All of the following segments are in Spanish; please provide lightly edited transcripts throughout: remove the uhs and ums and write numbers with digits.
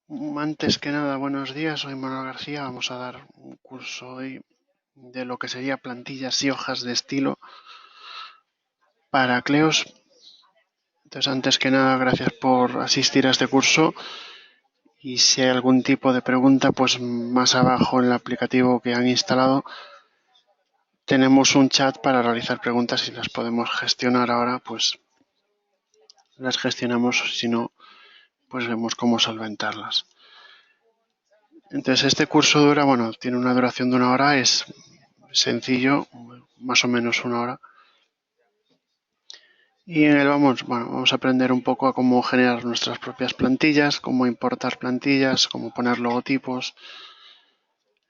Antes que nada, buenos días. Soy Manuel García. Vamos a dar un curso hoy de lo que sería plantillas y hojas de estilo para Cleos. Entonces, antes que nada, gracias por asistir a este curso. Y si hay algún tipo de pregunta, pues más abajo en el aplicativo que han instalado tenemos un chat para realizar preguntas y las podemos gestionar ahora, pues las gestionamos. Si no, pues vemos cómo solventarlas. Entonces, este curso tiene una duración de 1 hora, es sencillo, más o menos 1 hora. Y en él vamos a aprender un poco a cómo generar nuestras propias plantillas, cómo importar plantillas, cómo poner logotipos.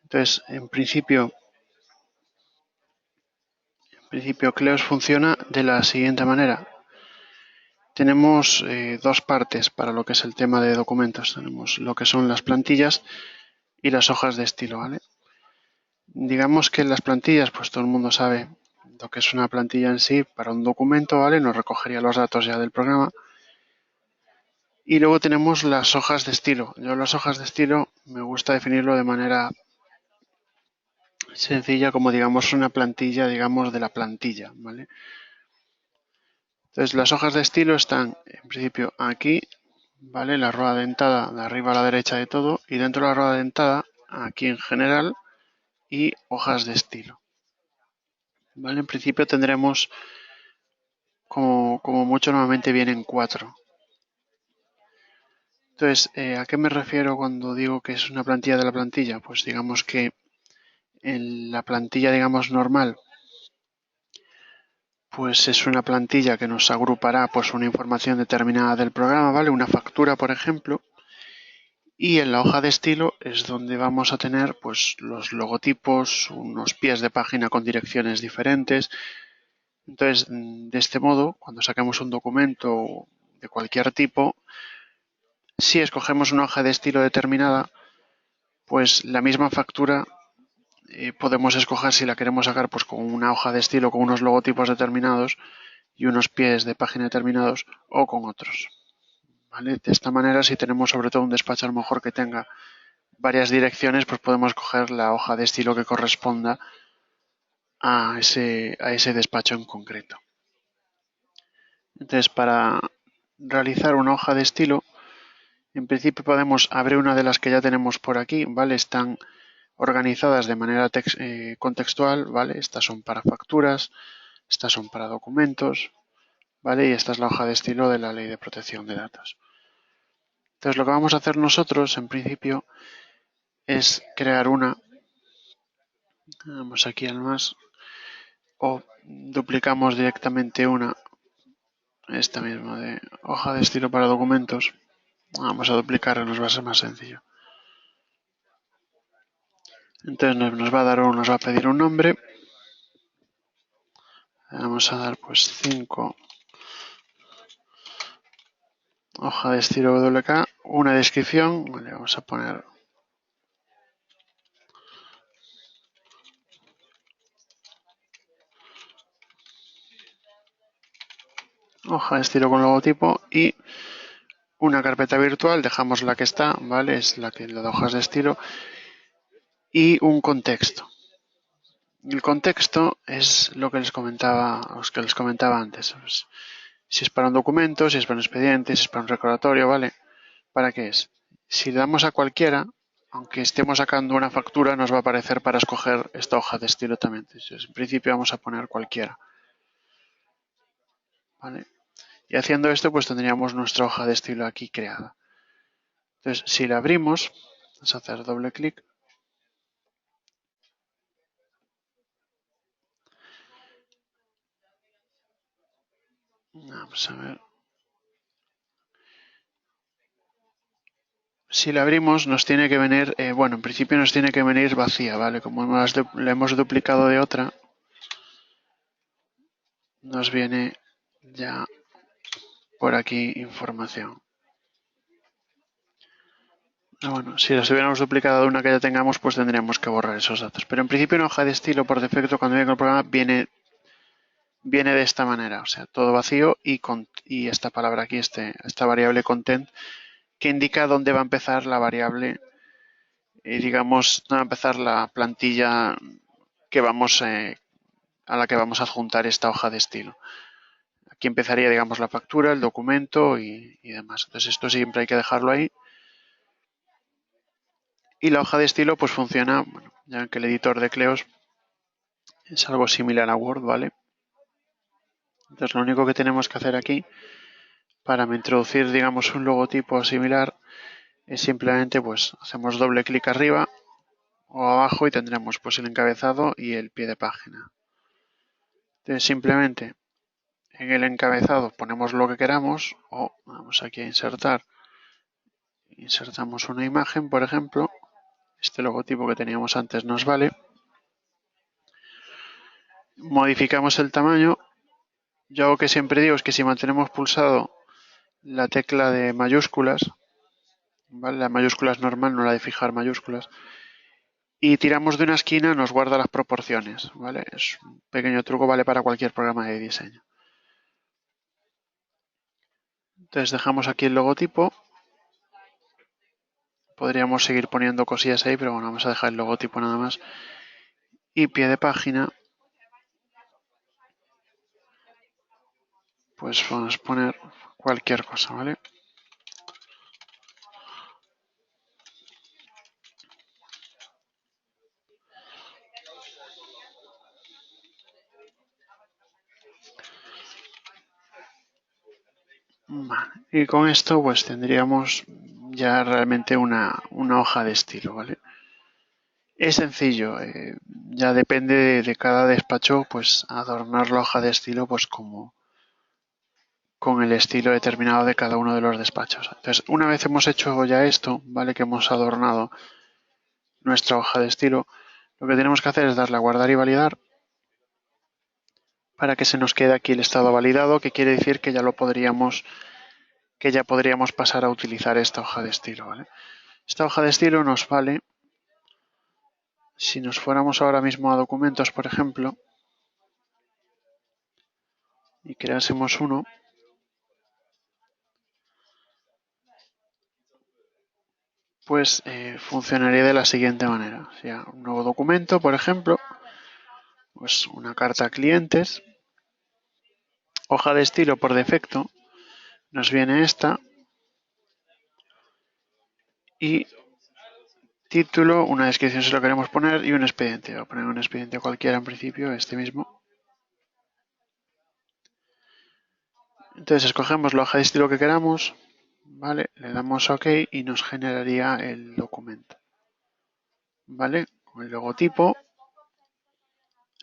Entonces, en principio Cleos funciona de la siguiente manera. Tenemos dos partes para lo que es el tema de documentos. Tenemos lo que son las plantillas y las hojas de estilo, ¿vale? Digamos que las plantillas, pues todo el mundo sabe lo que es una plantilla en sí para un documento, ¿vale? Nos recogería los datos ya del programa. Y luego tenemos las hojas de estilo. Yo las hojas de estilo me gusta definirlo de manera sencilla como digamos una plantilla, digamos de la plantilla, ¿vale? Entonces las hojas de estilo están en principio aquí, ¿vale? La rueda dentada de arriba a la derecha de todo y dentro de la rueda dentada aquí en general y hojas de estilo, ¿vale? En principio tendremos como mucho normalmente vienen 4. Entonces, ¿a qué me refiero cuando digo que es una plantilla de la plantilla? Pues digamos que en la plantilla, digamos, normal, pues es una plantilla que nos agrupará pues una información determinada del programa, ¿vale? Una factura, por ejemplo. Y en la hoja de estilo es donde vamos a tener pues los logotipos, unos pies de página con direcciones diferentes. Entonces, de este modo, cuando saquemos un documento de cualquier tipo, si escogemos una hoja de estilo determinada, pues la misma factura podemos escoger si la queremos sacar pues con una hoja de estilo con unos logotipos determinados y unos pies de página determinados o con otros, ¿vale? De esta manera, si tenemos sobre todo un despacho a lo mejor que tenga varias direcciones, pues podemos coger la hoja de estilo que corresponda a ese despacho en concreto. Entonces, para realizar una hoja de estilo, en principio podemos abrir una de las que ya tenemos por aquí, ¿vale? Están organizadas de manera contextual, ¿vale? Estas son para facturas, estas son para documentos, ¿vale? Y esta es la hoja de estilo de la Ley de Protección de Datos. Entonces, lo que vamos a hacer nosotros, en principio, es crear una. Vamos aquí al más. O duplicamos directamente una. Esta misma de hoja de estilo para documentos. Vamos a duplicarla, nos va a ser más sencillo. Entonces nos va a pedir un nombre. Vamos a dar pues 5. Hoja de estilo WK. Una descripción. Vale, vamos a poner hoja de estilo con logotipo y una carpeta virtual, dejamos la que está, ¿vale? Es la de hojas de estilo y un contexto. El contexto es lo que les comentaba antes. Pues, si es para un documento, si es para un expediente, si es para un recordatorio, ¿vale? ¿Para qué es? Si le damos a cualquiera, aunque estemos sacando una factura, nos va a aparecer para escoger esta hoja de estilo también. Entonces, en principio vamos a poner cualquiera, ¿vale? Y haciendo esto, pues tendríamos nuestra hoja de estilo aquí creada. Entonces, si la abrimos, vamos a hacer doble clic. Vamos a ver. Si la abrimos nos tiene que venir, en principio nos tiene que venir vacía, ¿vale? Como la hemos duplicado de otra, nos viene ya por aquí información. Bueno, si las hubiéramos duplicado de una que ya tengamos, pues tendríamos que borrar esos datos. Pero en principio una hoja de estilo por defecto cuando viene con el programa viene de esta manera, o sea, todo vacío y esta palabra aquí, esta variable content, que indica dónde va a empezar la variable, digamos, dónde va a empezar la plantilla que vamos, a la que vamos a adjuntar esta hoja de estilo. Aquí empezaría, digamos, la factura, el documento y demás. Entonces esto siempre hay que dejarlo ahí. Y la hoja de estilo pues funciona, bueno, ya que el editor de Cleos es algo similar a Word, ¿vale? Entonces lo único que tenemos que hacer aquí para introducir, digamos, un logotipo similar es simplemente pues hacemos doble clic arriba o abajo y tendremos pues el encabezado y el pie de página. Entonces simplemente en el encabezado ponemos lo que queramos o vamos aquí a insertar. Insertamos una imagen, por ejemplo. Este logotipo que teníamos antes nos vale. Modificamos el tamaño. Yo lo que siempre digo es que si mantenemos pulsado la tecla de mayúsculas, ¿vale? La mayúscula es normal, no la de fijar mayúsculas, y tiramos de una esquina nos guarda las proporciones, ¿vale? Es un pequeño truco, vale para cualquier programa de diseño. Entonces dejamos aquí el logotipo. Podríamos seguir poniendo cosillas ahí, pero bueno, vamos a dejar el logotipo nada más. Y pie de página, pues vamos a poner cualquier cosa, ¿vale? Vale. Y con esto pues tendríamos ya realmente una hoja de estilo, ¿vale? Es sencillo, ya depende de cada despacho, pues adornar la hoja de estilo pues como con el estilo determinado de cada uno de los despachos. Entonces, una vez hemos hecho ya esto, ¿vale? Que hemos adornado nuestra hoja de estilo, lo que tenemos que hacer es darle a guardar y validar para que se nos quede aquí el estado validado, que quiere decir que ya podríamos pasar a utilizar esta hoja de estilo, ¿vale? Esta hoja de estilo nos vale si nos fuéramos ahora mismo a documentos, por ejemplo, y creásemos uno, pues funcionaría de la siguiente manera. O sea, un nuevo documento, por ejemplo, pues una carta a clientes, hoja de estilo por defecto, nos viene esta y título, una descripción si lo queremos poner y un expediente. Voy a poner un expediente cualquiera en principio, este mismo. Entonces escogemos la hoja de estilo que queramos, ¿vale? Le damos OK y nos generaría el documento, ¿vale? Con el logotipo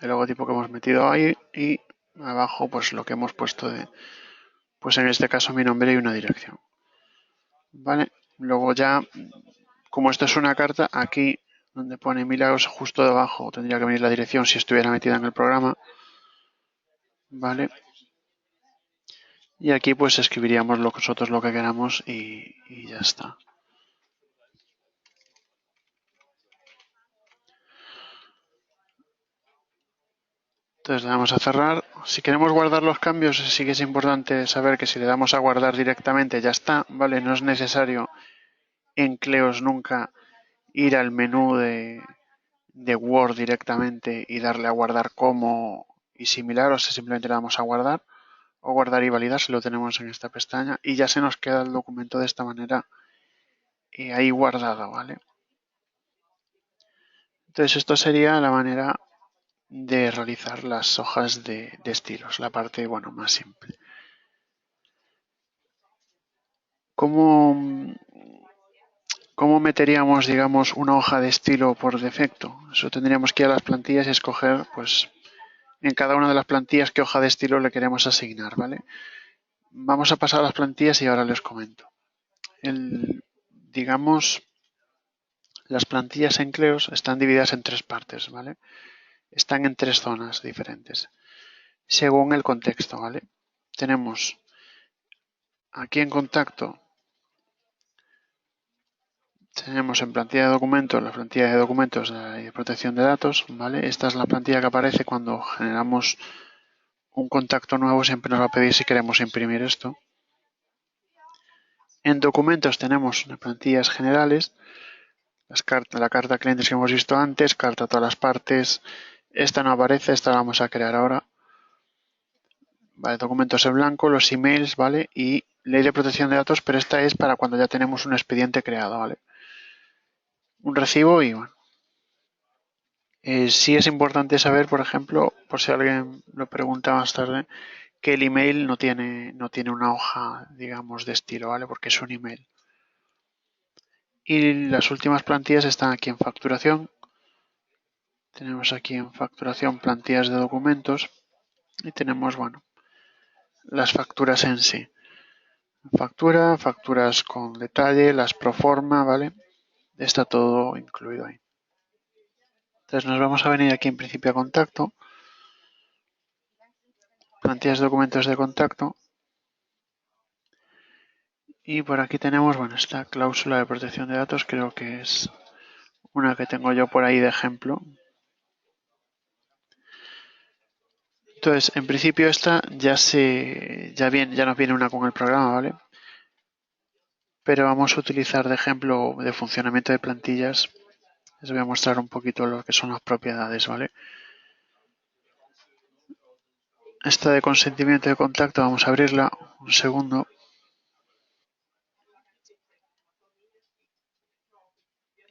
que hemos metido ahí y abajo pues lo que hemos puesto de, pues en este caso mi nombre y una dirección, ¿vale? Luego ya, como esto es una carta, aquí donde pone Milagros justo debajo tendría que venir la dirección si estuviera metida en el programa, ¿vale? Y aquí pues escribiríamos nosotros lo que queramos y ya está. Entonces le damos a cerrar. Si queremos guardar los cambios, sí que es importante saber que si le damos a guardar directamente ya está, ¿vale? No es necesario en Cleos nunca ir al menú de Word directamente y darle a guardar como y similar, o sea, simplemente le damos a guardar o guardar y validar si lo tenemos en esta pestaña y ya se nos queda el documento de esta manera ahí guardado, ¿vale? Entonces esto sería la manera de realizar las hojas de estilos, la parte, bueno, más simple. ¿Cómo, ¿Cómo meteríamos, digamos, una hoja de estilo por defecto? Eso tendríamos que ir a las plantillas y escoger, pues, en cada una de las plantillas qué hoja de estilo le queremos asignar, ¿vale? Vamos a pasar a las plantillas y ahora les comento. Digamos, las plantillas en Cleos están divididas en tres partes, ¿vale? Están en tres zonas diferentes, según el contexto, ¿vale? Tenemos aquí en contacto, tenemos en plantilla de documentos la plantilla de documentos de protección de datos, ¿vale? Esta es la plantilla que aparece cuando generamos un contacto nuevo, siempre nos va a pedir si queremos imprimir esto. En documentos tenemos las plantillas generales, la carta a clientes que hemos visto antes, carta a todas las partes. Esta no aparece, esta la vamos a crear ahora. Vale, documentos en blanco, los emails, ¿vale? Y ley de protección de datos, pero esta es para cuando ya tenemos un expediente creado, ¿vale? Un recibo y bueno. Sí es importante saber, por ejemplo, por si alguien lo pregunta más tarde, que el email no tiene una hoja, digamos, de estilo, ¿vale? Porque es un email. Y las últimas plantillas están aquí en facturación. Tenemos aquí en facturación plantillas de documentos y tenemos, bueno, las facturas en sí. Facturas con detalle, las pro forma, ¿vale? Está todo incluido ahí. Entonces nos vamos a venir aquí en principio a contacto. Plantillas de documentos de contacto. Y por aquí tenemos, bueno, esta cláusula de protección de datos, creo que es una que tengo yo por ahí de ejemplo. Entonces, en principio esta ya nos viene una con el programa, ¿vale? Pero vamos a utilizar de ejemplo de funcionamiento de plantillas. Les voy a mostrar un poquito lo que son las propiedades, ¿vale? Esta de consentimiento de contacto, vamos a abrirla un segundo.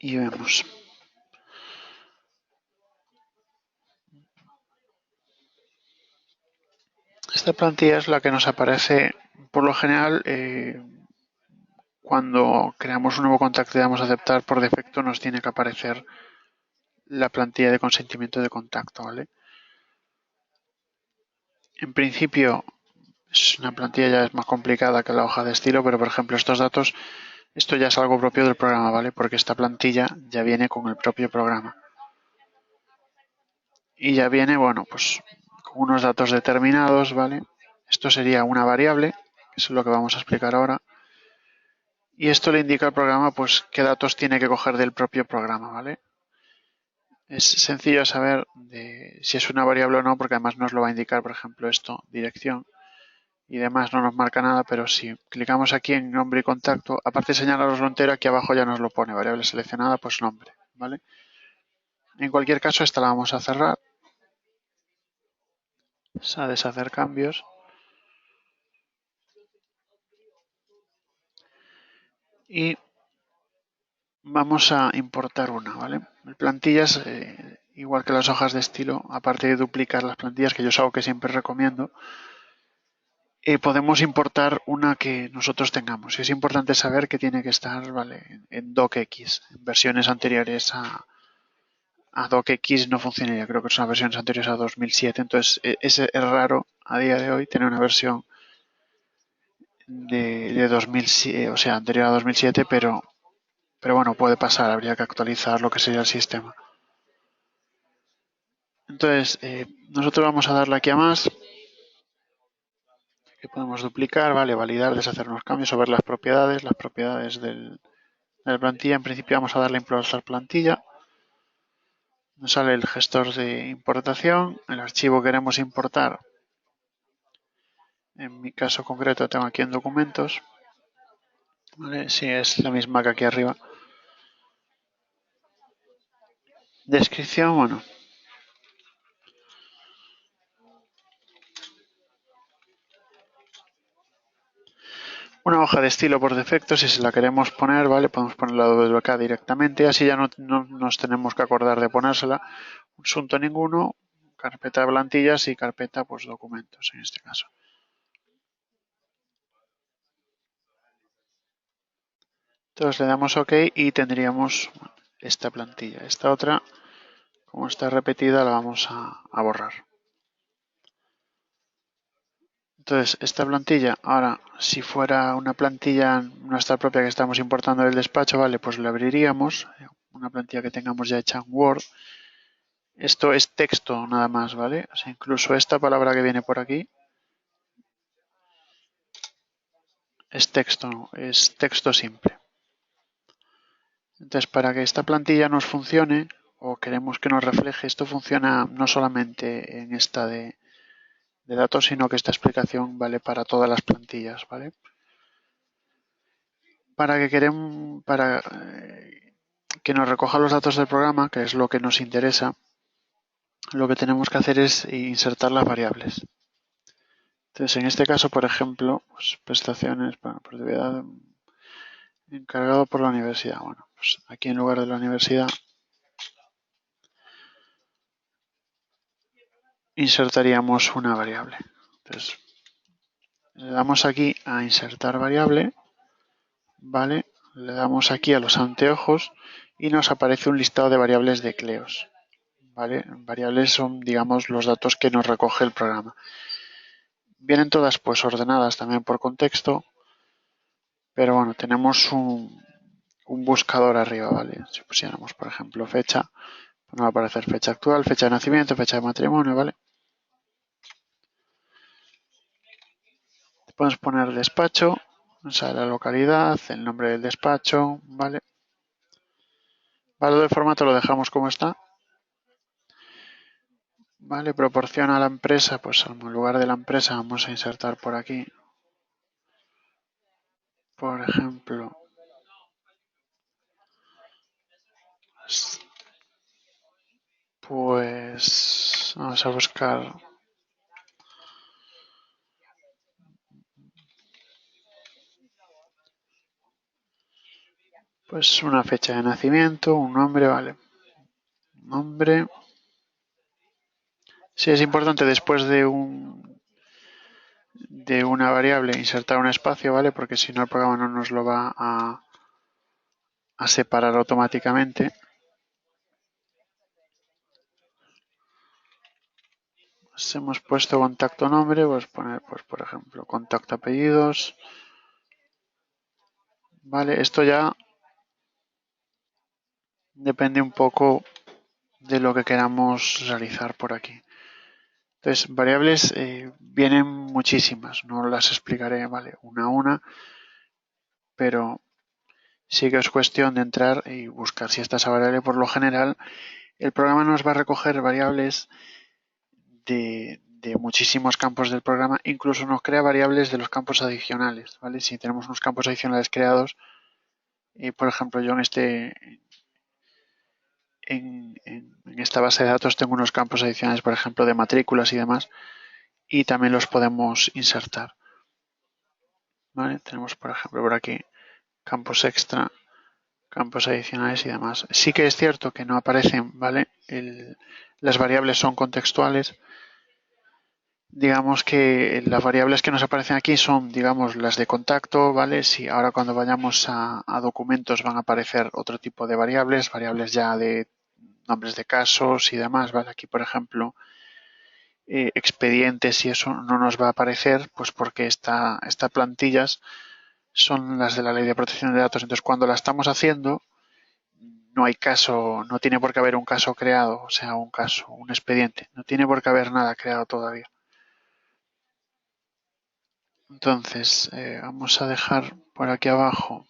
Y vemos. Esta plantilla es la que nos aparece por lo general cuando creamos un nuevo contacto y damos a aceptar, por defecto nos tiene que aparecer la plantilla de consentimiento de contacto, ¿vale? En principio es una plantilla ya es más complicada que la hoja de estilo, pero por ejemplo estos datos, esto ya es algo propio del programa, ¿vale? Porque esta plantilla ya viene con el propio programa. Y ya viene, bueno, pues con unos datos determinados, ¿vale? Esto sería una variable, que es lo que vamos a explicar ahora. Y esto le indica al programa, pues, qué datos tiene que coger del propio programa, ¿vale? Es sencillo saber si es una variable o no, porque además nos lo va a indicar, por ejemplo, esto, dirección y demás, no nos marca nada, pero si clicamos aquí en nombre y contacto, aparte de señalaroslo entero, aquí abajo ya nos lo pone, variable seleccionada, pues nombre, ¿vale? En cualquier caso, esta la vamos a cerrar, a deshacer cambios. Y vamos a importar una, ¿vale? Plantillas, igual que las hojas de estilo, aparte de duplicar las plantillas, que yo es algo que siempre recomiendo, podemos importar una que nosotros tengamos. Y es importante saber que tiene que estar, ¿vale? En docx. En versiones anteriores a docx no funcionaría. Creo que son versiones anteriores a 2007. Entonces, es raro a día de hoy tener una versión de 2007, o sea, anterior a 2007, pero bueno, puede pasar. Habría que actualizar lo que sería el sistema. Entonces, nosotros vamos a darle aquí a más, que podemos duplicar, ¿vale? Validar, deshacer unos cambios, o ver las propiedades de la plantilla. En principio vamos a darle a importar plantilla. Nos sale el gestor de importación, el archivo que queremos importar. En mi caso concreto tengo aquí en documentos, ¿vale? Sí, es la misma que aquí arriba. Descripción, bueno. Una hoja de estilo por defecto, si se la queremos poner, ¿vale? Podemos ponerla WK directamente, así ya no nos tenemos que acordar de ponérsela. Asunto ninguno, carpeta de plantillas y carpeta, pues documentos en este caso. Entonces le damos OK y tendríamos esta plantilla. Esta otra, como está repetida, la vamos a borrar. Entonces, esta plantilla, ahora, si fuera una plantilla nuestra propia que estamos importando del despacho, vale, pues la abriríamos, una plantilla que tengamos ya hecha en Word. Esto es texto nada más, ¿vale? O sea, incluso esta palabra que viene por aquí es texto simple. Entonces, para que esta plantilla nos funcione, o queremos que nos refleje, esto funciona no solamente en esta de datos, sino que esta explicación vale para todas las plantillas, ¿vale? que nos recoja los datos del programa, que es lo que nos interesa, lo que tenemos que hacer es insertar las variables. Entonces, en este caso, por ejemplo, pues, prestaciones para productividad encargado por la universidad. Bueno, pues aquí en lugar de la universidad insertaríamos una variable. Entonces, le damos aquí a insertar variable, ¿vale? Le damos aquí a los anteojos y nos aparece un listado de variables de Cleos, ¿vale? Variables son, digamos, los datos que nos recoge el programa. Vienen todas pues ordenadas también por contexto, pero bueno, tenemos un buscador arriba, ¿vale? Si pusiéramos, por ejemplo, fecha, pues nos va a aparecer fecha actual, fecha de nacimiento, fecha de matrimonio, ¿vale? Podemos poner despacho, o sea, la localidad, el nombre del despacho, ¿vale? Valor de formato lo dejamos como está. Vale, proporciona a la empresa, pues en lugar de la empresa vamos a insertar por aquí, por ejemplo, pues vamos a buscar pues una fecha de nacimiento, un nombre, vale, nombre. Sí, es importante después de una variable insertar un espacio, ¿vale? Porque si no el programa no nos lo va a separar automáticamente. Si hemos puesto contacto nombre, pues poner, pues por ejemplo, contacto apellidos. Vale, esto ya depende un poco de lo que queramos realizar por aquí. Entonces, variables vienen muchísimas, no las explicaré, ¿vale? Una a una, pero sí que es cuestión de entrar y buscar si está esa variable. Por lo general, el programa nos va a recoger variables de muchísimos campos del programa, incluso nos crea variables de los campos adicionales, ¿vale? Si tenemos unos campos adicionales creados, por ejemplo, yo en esta base de datos tengo unos campos adicionales, por ejemplo, de matrículas y demás, y también los podemos insertar, ¿vale? Tenemos, por ejemplo, por aquí campos extra, campos adicionales y demás. Sí que es cierto que no aparecen, ¿vale? Las variables son contextuales. Digamos que las variables que nos aparecen aquí son, digamos, las de contacto, ¿vale? Si ahora cuando vayamos a documentos van a aparecer otro tipo de variables ya de nombres de casos y demás, ¿vale? Aquí, por ejemplo, expedientes y eso no nos va a aparecer, pues porque estas plantillas son las de la Ley de Protección de Datos. Entonces, cuando la estamos haciendo, no hay caso, no tiene por qué haber un caso creado, o sea, un caso, un expediente. No tiene por qué haber nada creado todavía. Entonces, vamos a dejar por aquí abajo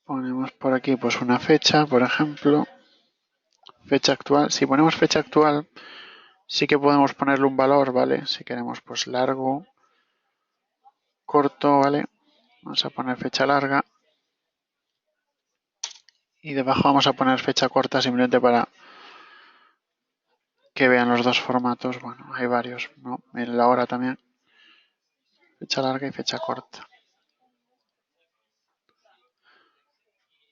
ponemos por aquí pues una fecha, por ejemplo, fecha actual. Si ponemos fecha actual, sí que podemos ponerle un valor, ¿vale? Si queremos pues largo, corto, ¿vale? Vamos a poner fecha larga y debajo vamos a poner fecha corta simplemente para que vean los dos formatos. Bueno, hay varios, ¿no? En la hora también, fecha larga y fecha corta.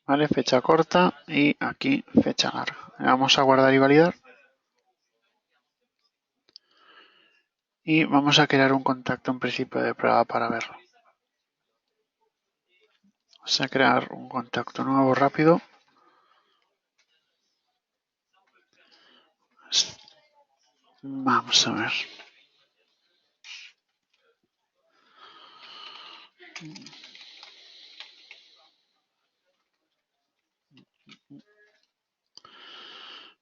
¿Vale? Fecha corta y aquí fecha larga. Le vamos a guardar y validar. Y vamos a crear un contacto en principio de prueba para verlo. Vamos a crear un contacto nuevo rápido. Vamos a ver.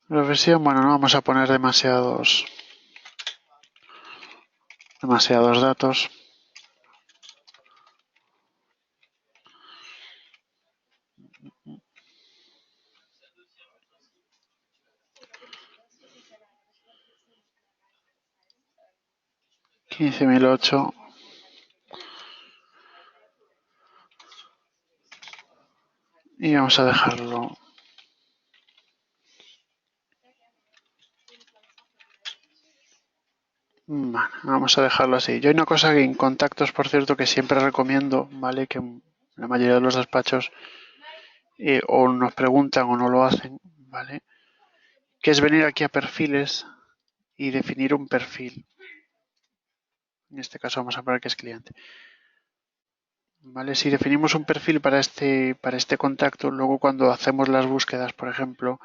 La versión, bueno, no vamos a poner demasiados datos. 15.008. Y vamos a dejarlo. Vale, vamos a dejarlo así. Yo hay una cosa que en contactos, por cierto, que siempre recomiendo, ¿vale? Que en la mayoría de los despachos o nos preguntan o no lo hacen, ¿vale? Que es venir aquí a perfiles y definir un perfil. En este caso vamos a poner que es cliente. ¿Vale? Si definimos un perfil para este contacto, luego cuando hacemos las búsquedas, por ejemplo,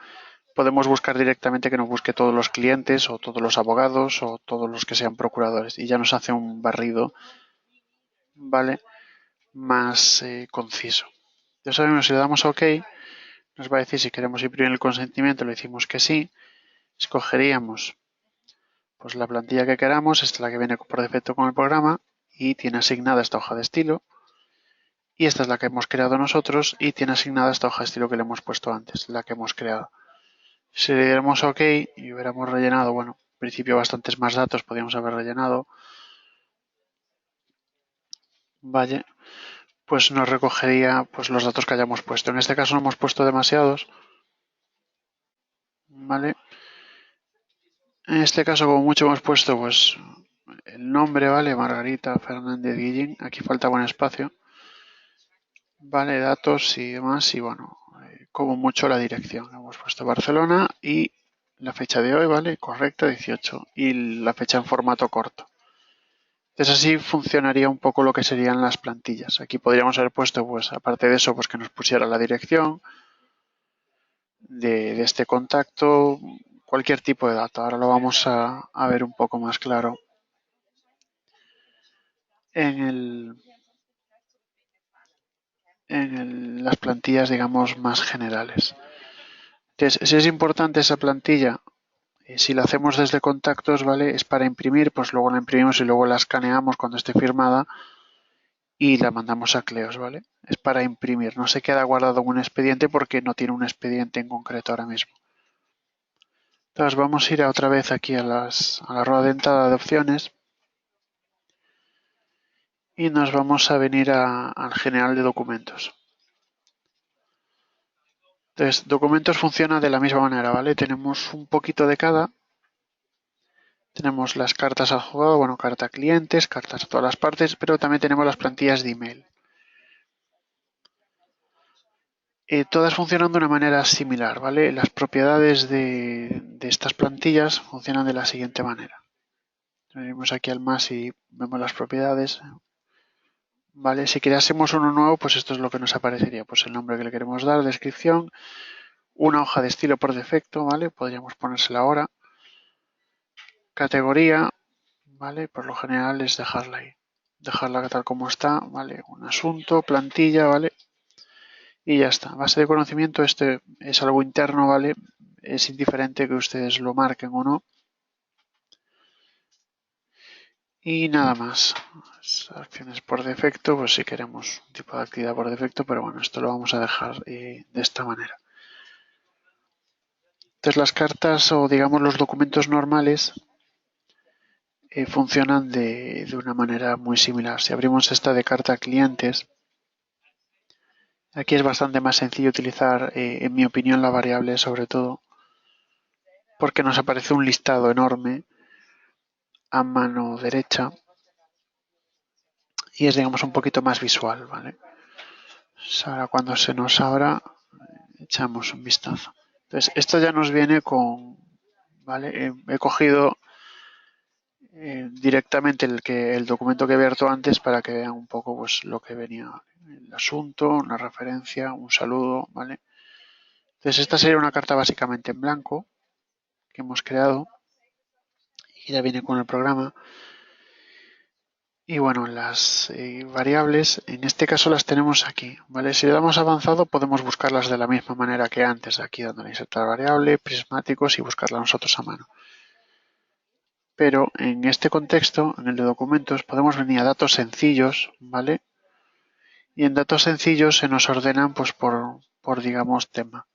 podemos buscar directamente que nos busque todos los clientes o todos los abogados o todos los que sean procuradores y ya nos hace un barrido, ¿vale? Más conciso. Ya sabemos, si le damos a OK, nos va a decir si queremos imprimir el consentimiento, le decimos que sí, escogeríamos pues la plantilla que queramos, esta es la que viene por defecto con el programa y tiene asignada esta hoja de estilo. Y esta es la que hemos creado nosotros y tiene asignada esta hoja de estilo que le hemos puesto antes, la que hemos creado. Si le diéramos OK y hubiéramos rellenado, bueno, en principio bastantes más datos podríamos haber rellenado, vale, pues nos recogería pues los datos que hayamos puesto. En este caso no hemos puesto demasiados, ¿vale? En este caso como mucho hemos puesto pues el nombre, ¿vale? Margarita Fernández Guillén, aquí falta un espacio, ¿vale? Datos y demás y bueno, como mucho la dirección. Hemos puesto Barcelona y la fecha de hoy, ¿vale? Correcta, 18 y la fecha en formato corto. Entonces así funcionaría un poco lo que serían las plantillas. Aquí podríamos haber puesto, pues aparte de eso, pues que nos pusiera la dirección de este contacto, cualquier tipo de dato. Ahora lo vamos a ver un poco más claro en las plantillas, digamos, más generales. Entonces, si es importante esa plantilla, si la hacemos desde contactos, ¿vale? Es para imprimir, pues luego la imprimimos y luego la escaneamos cuando esté firmada y la mandamos a Cleos, ¿vale? Es para imprimir, no se queda guardado en un expediente porque no tiene un expediente en concreto ahora mismo. Entonces vamos a ir otra vez aquí a la rueda dentada de opciones y nos vamos a venir al general de documentos. Entonces, documentos funciona de la misma manera, ¿vale? Tenemos un poquito de cada. Tenemos las cartas al jugador, bueno, carta a clientes, cartas a todas las partes, pero también tenemos las plantillas de email. Todas funcionan de una manera similar, ¿vale? Las propiedades de estas plantillas funcionan de la siguiente manera. Venimos aquí al más y vemos las propiedades. ¿Vale? Si creásemos uno nuevo, pues esto es lo que nos aparecería. Pues el nombre que le queremos dar, descripción, una hoja de estilo por defecto, ¿vale? Podríamos ponérsela ahora. Categoría, ¿vale? Por lo general es dejarla ahí. Dejarla tal como está, ¿vale? Un asunto, plantilla, ¿vale? Y ya está. Base de conocimiento, este es algo interno, ¿vale? Es indiferente que ustedes lo marquen o no. Y nada más. Acciones por defecto, pues si queremos un tipo de actividad por defecto, pero bueno, esto lo vamos a dejar de esta manera. Entonces las cartas o digamos los documentos normales funcionan de una manera muy similar. Si abrimos esta de carta a clientes, aquí es bastante más sencillo utilizar, en mi opinión, la variable sobre todo, porque nos aparece un listado enorme a mano derecha y es digamos un poquito más visual, ¿vale? Pues ahora cuando se nos abra echamos un vistazo. Entonces esto ya nos viene con, ¿vale? He cogido directamente el documento que he abierto antes para que vean un poco pues lo que venía, el asunto, una referencia, un saludo, ¿vale? Entonces esta sería una carta básicamente en blanco que hemos creado y ya viene con el programa. Y bueno, las variables, en este caso las tenemos aquí, ¿vale? Si le damos avanzado podemos buscarlas de la misma manera que antes, aquí dándole insertar variable, prismáticos y buscarla nosotros a mano. Pero en este contexto, en el de documentos, podemos venir a datos sencillos, ¿vale? Y en datos sencillos se nos ordenan pues por digamos, tema.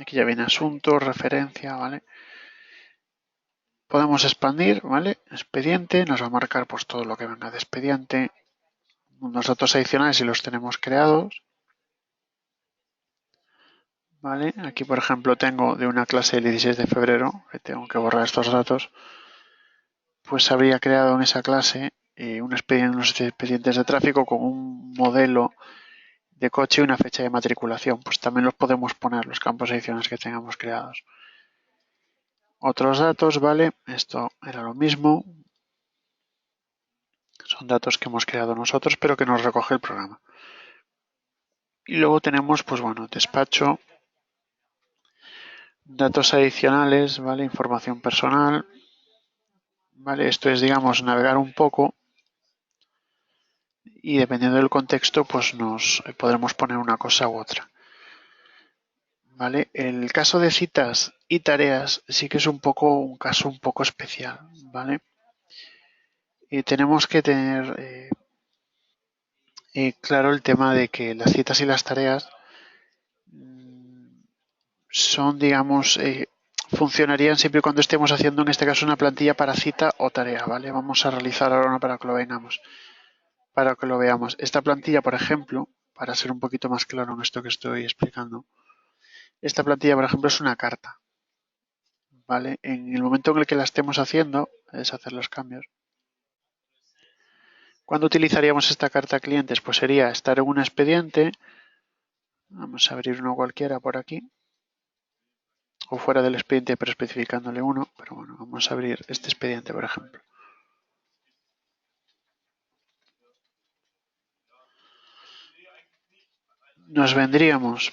Aquí ya viene asunto, referencia, ¿vale? podemos expandir, ¿vale? Expediente, nos va a marcar pues todo lo que venga de expediente, unos datos adicionales si los tenemos creados, ¿vale? Aquí, por ejemplo, tengo de una clase del 16 de febrero, que tengo que borrar estos datos, pues habría creado en esa clase unos expedientes de tráfico con un modelo de coche y una fecha de matriculación. Pues también los podemos poner, los campos adicionales que tengamos creados. Otros datos, ¿vale? Esto era lo mismo. Son datos que hemos creado nosotros, pero que nos recoge el programa. Y luego tenemos, pues bueno, despacho, datos adicionales, ¿vale? Información personal, ¿vale? Esto es, digamos, navegar un poco y dependiendo del contexto, pues nos podremos poner una cosa u otra. ¿Vale? El caso de citas y tareas sí que es un caso un poco especial, ¿vale? Tenemos que tener claro el tema de que las citas y las tareas son, digamos, funcionarían siempre y cuando estemos haciendo en este caso una plantilla para cita o tarea, ¿vale? Vamos a realizar ahora una para que lo para que lo veamos. Esta plantilla, por ejemplo, para ser un poquito más claro en esto que estoy explicando, esta plantilla, por ejemplo, es una carta, ¿vale? En el momento en el que la estemos haciendo, es hacer los cambios. ¿Cuándo utilizaríamos esta carta clientes? Pues sería estar en un expediente, vamos a abrir uno cualquiera por aquí, o fuera del expediente pero especificándole uno, pero bueno, vamos a abrir este expediente, por ejemplo. Nos vendríamos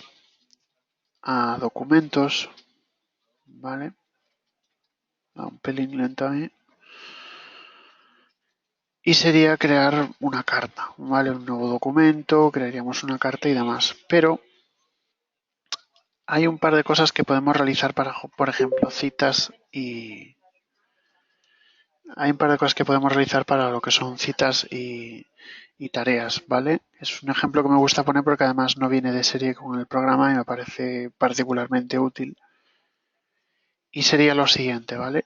a documentos, ¿vale? A un pelín lento ahí. Y sería crear una carta, ¿vale? Un nuevo documento, crearíamos una carta y demás. Pero hay un par de cosas que podemos realizar para, por ejemplo, citas y... Hay un par de cosas que podemos realizar para lo que son citas y tareas, ¿vale? Es un ejemplo que me gusta poner porque además no viene de serie con el programa y me parece particularmente útil. Y sería lo siguiente, ¿vale?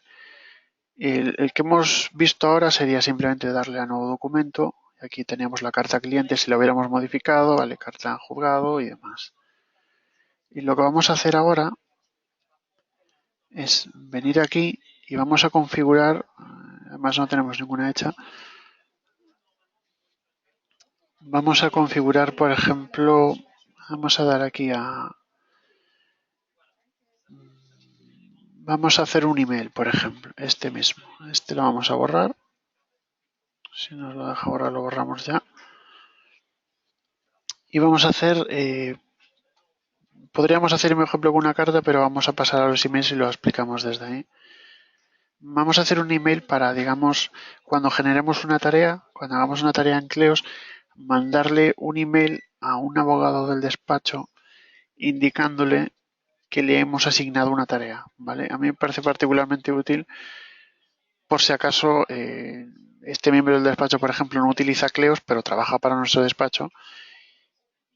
El que hemos visto ahora sería simplemente darle a nuevo documento. Aquí teníamos la carta cliente si la hubiéramos modificado, ¿vale? Carta en juzgado y demás. Y lo que vamos a hacer ahora es venir aquí y vamos a configurar, además no tenemos ninguna hecha, vamos a configurar, por ejemplo, vamos a dar aquí a... Vamos a hacer un email, por ejemplo, este mismo. Este lo vamos a borrar. Si nos lo deja borrar, lo borramos ya. Y vamos a hacer... podríamos hacer un ejemplo con una carta, pero vamos a pasar a los emails y lo explicamos desde ahí. Vamos a hacer un email para, digamos, cuando generemos una tarea, cuando hagamos una tarea en Cleos, mandarle un email a un abogado del despacho indicándole que le hemos asignado una tarea, ¿vale? A mí me parece particularmente útil por si acaso este miembro del despacho, por ejemplo, no utiliza Cleos, pero trabaja para nuestro despacho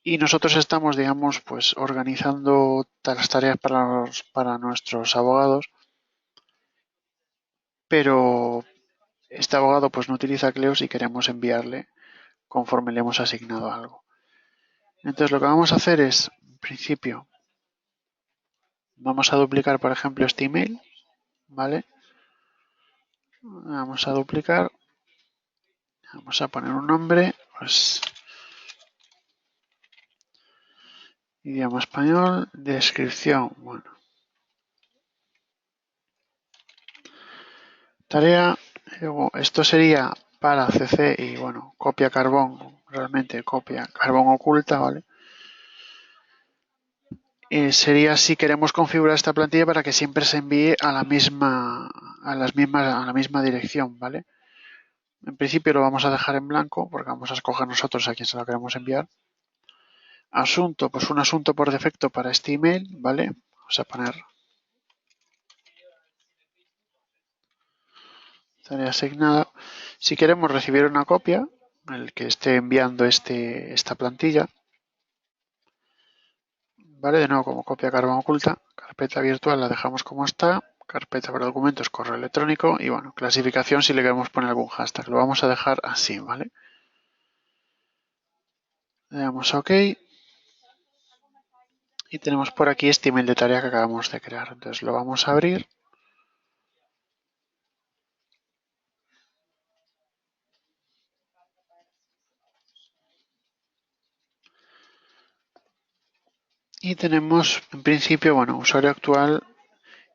y nosotros estamos, digamos, pues organizando las tareas para nuestros abogados, pero este abogado pues no utiliza Cleos y queremos enviarle conforme le hemos asignado algo. Entonces lo que vamos a hacer es, en principio, vamos a duplicar, por ejemplo, este email, ¿vale? Vamos a duplicar, vamos a poner un nombre, pues idioma español, descripción, bueno. Tarea, esto sería para CC y bueno, copia carbón, realmente copia carbón oculta, ¿vale? Sería si queremos configurar esta plantilla para que siempre se envíe a la misma dirección, ¿vale? En principio lo vamos a dejar en blanco porque vamos a escoger nosotros a quién se lo queremos enviar. Asunto, pues un asunto por defecto para este email, ¿vale? Vamos a poner tarea asignada. Si queremos recibir una copia, el que esté enviando esta plantilla, ¿vale? De nuevo como copia carbón oculta, carpeta virtual la dejamos como está, carpeta para documentos, correo electrónico y bueno, clasificación si le queremos poner algún hashtag. Lo vamos a dejar así, ¿vale? Le damos a OK y tenemos por aquí este email de tarea que acabamos de crear. Entonces lo vamos a abrir. Y tenemos en principio, bueno, usuario actual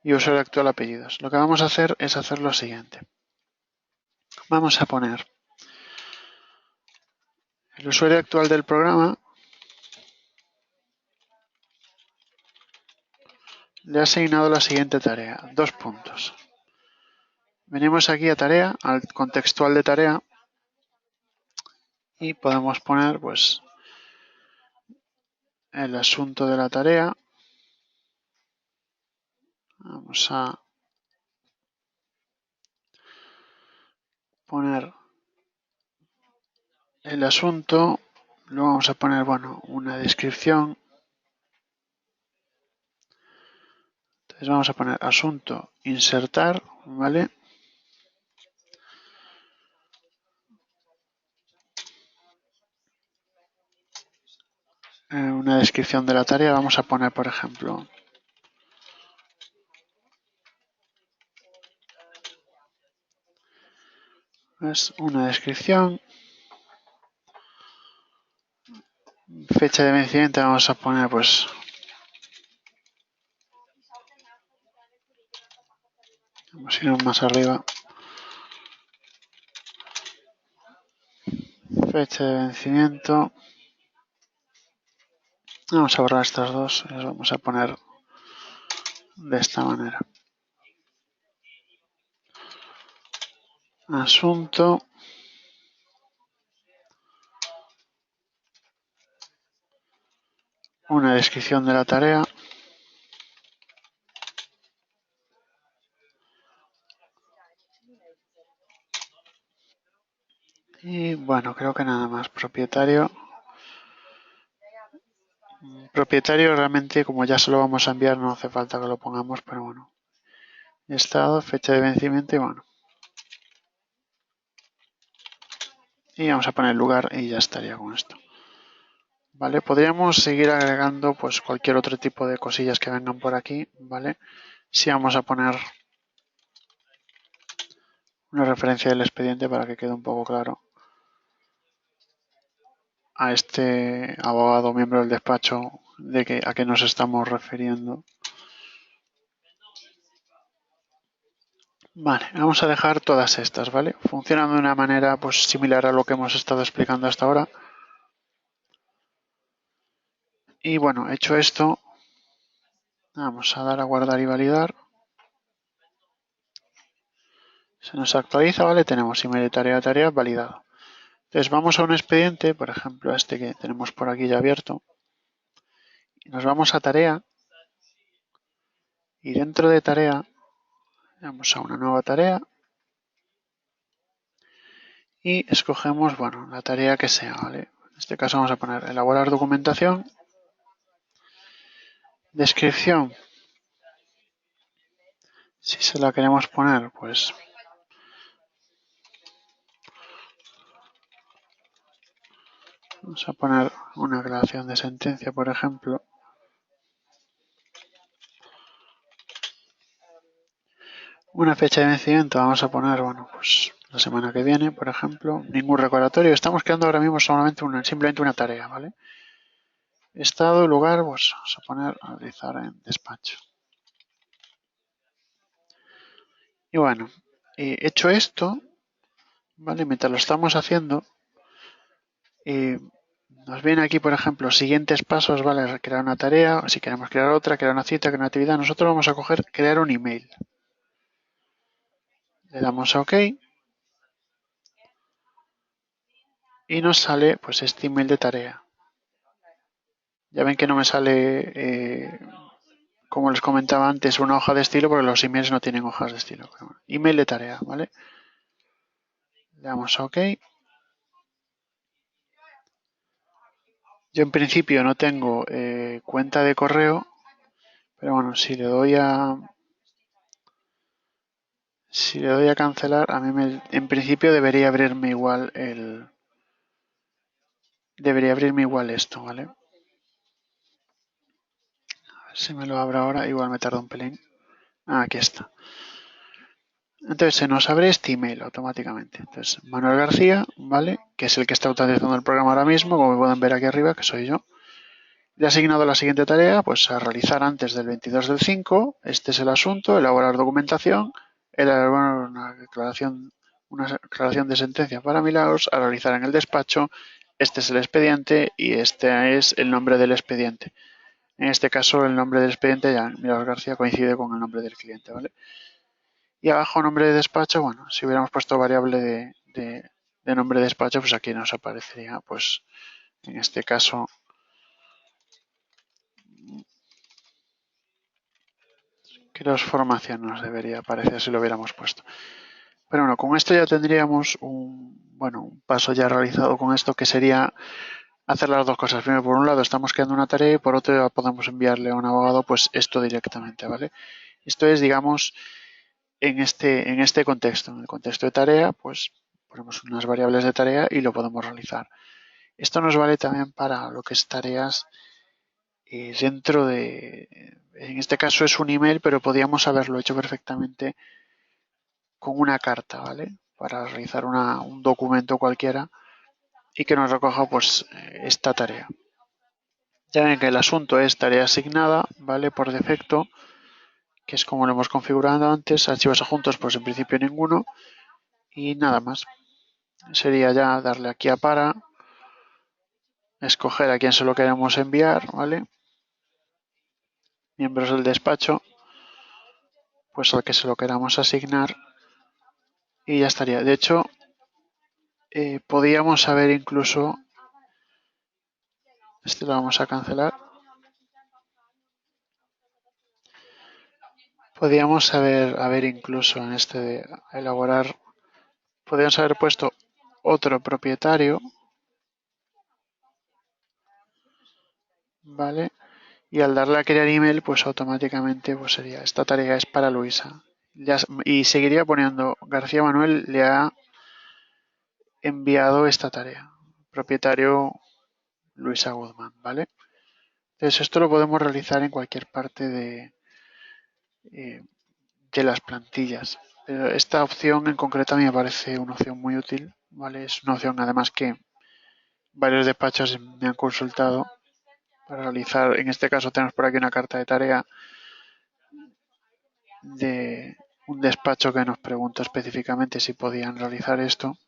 y usuario actual apellidos. Lo que vamos a hacer es hacer lo siguiente. Vamos a poner el usuario actual del programa. Le he asignado la siguiente tarea, 2 puntos. Venimos aquí a tarea, al contextual de tarea y podemos poner pues el asunto de la tarea. Vamos a poner el asunto, luego vamos a poner, bueno, una descripción. Entonces vamos a poner asunto, insertar, ¿vale? Una descripción de la tarea, vamos a poner, por ejemplo, es una descripción. Fecha de vencimiento vamos a poner, pues, vamos a ir más arriba. Fecha de vencimiento. Vamos a borrar estas dos y las vamos a poner de esta manera. Asunto. Una descripción de la tarea. Y bueno, creo que nada más. Propietario. Propietario realmente, como ya se lo vamos a enviar, no hace falta que lo pongamos, pero bueno. Estado, fecha de vencimiento y bueno. Y vamos a poner lugar y ya estaría con esto. Vale, podríamos seguir agregando pues cualquier otro tipo de cosillas que vengan por aquí, ¿vale? Si vamos a poner una referencia del expediente para que quede un poco claro a este abogado miembro del despacho a qué nos estamos refiriendo. Vale, vamos a dejar todas estas, ¿vale? Funcionan de una manera pues similar a lo que hemos estado explicando hasta ahora. Y bueno, hecho esto, vamos a dar a guardar y validar. Se nos actualiza, ¿vale? Tenemos email de tarea validado. Entonces vamos a un expediente, por ejemplo a este que tenemos por aquí ya abierto. Y nos vamos a tarea. Y dentro de tarea, vamos a una nueva tarea. Y escogemos, bueno, la tarea que sea, ¿vale? En este caso vamos a poner elaborar documentación. Descripción. Si se la queremos poner, pues vamos a poner una aclaración de sentencia, por ejemplo. Una fecha de vencimiento, vamos a poner, bueno, pues la semana que viene, por ejemplo. Ningún recordatorio. Estamos creando ahora mismo simplemente una tarea, ¿vale? Estado, lugar, pues vamos a poner realizar en despacho. Y bueno, hecho esto, ¿vale? Mientras lo estamos haciendo, nos viene aquí, por ejemplo, siguientes pasos, ¿vale? Crear una tarea, si queremos crear otra, crear una cita, crear una actividad. Nosotros vamos a coger crear un email. Le damos a OK. Y nos sale pues este email de tarea. Ya ven que no me sale, como les comentaba antes, una hoja de estilo porque los emails no tienen hojas de estilo. Pero bueno, email de tarea, ¿vale? Le damos a OK. Yo en principio no tengo cuenta de correo, pero bueno, si le doy a Si le doy a cancelar, a mí en principio debería abrirme igual esto, ¿vale? A ver si me lo abro ahora, igual me tarda un pelín. Ah, aquí está. Entonces se nos abre este email automáticamente. Entonces, Manuel García, ¿vale? Que es el que está utilizando el programa ahora mismo, como pueden ver aquí arriba, que soy yo. Le he asignado la siguiente tarea, pues a realizar antes del 22 del 5. Este es el asunto: elaborar documentación, elaborar una declaración de sentencia para Milagros, a realizar en el despacho. Este es el expediente y este es el nombre del expediente. En este caso, el nombre del expediente, ya Milagros García, coincide con el nombre del cliente, ¿vale? Y abajo, nombre de despacho, bueno, si hubiéramos puesto variable de nombre de despacho, pues aquí nos aparecería, pues en este caso, Quirós Formación nos debería aparecer si lo hubiéramos puesto. Pero bueno, con esto ya tendríamos un paso ya realizado con esto, que sería hacer las dos cosas. Primero, por un lado, estamos creando una tarea y por otro, ya podemos enviarle a un abogado pues esto directamente, ¿vale? Esto es, digamos, en este contexto. En el contexto de tarea, pues ponemos unas variables de tarea y lo podemos realizar. Esto nos vale también para lo que es tareas dentro de, en este caso es un email, pero podríamos haberlo hecho perfectamente con una carta, ¿vale? Para realizar un documento cualquiera y que nos recoja pues esta tarea. Ya ven que el asunto es tarea asignada, ¿vale? Por defecto, que es como lo hemos configurado antes. Archivos adjuntos, pues en principio ninguno. Y nada más. Sería ya darle aquí a para, escoger a quién se lo queremos enviar, ¿vale? Miembros del despacho, pues al que se lo queramos asignar y ya estaría. De hecho, podíamos haber incluso, este lo vamos a cancelar, podíamos haber incluso en este de elaborar, podríamos haber puesto otro propietario, ¿vale? Y al darle a crear email, pues automáticamente pues sería, esta tarea es para Luisa. Y seguiría poniendo, García Manuel le ha enviado esta tarea. Propietario Luisa Guzmán, ¿vale? Entonces esto lo podemos realizar en cualquier parte eh, de las plantillas. Pero esta opción en concreto a mí me parece una opción muy útil, ¿vale? Es una opción además que varios despachos me han consultado para realizar. En este caso tenemos por aquí una carta de tarea de un despacho que nos preguntó específicamente si podían realizar esto.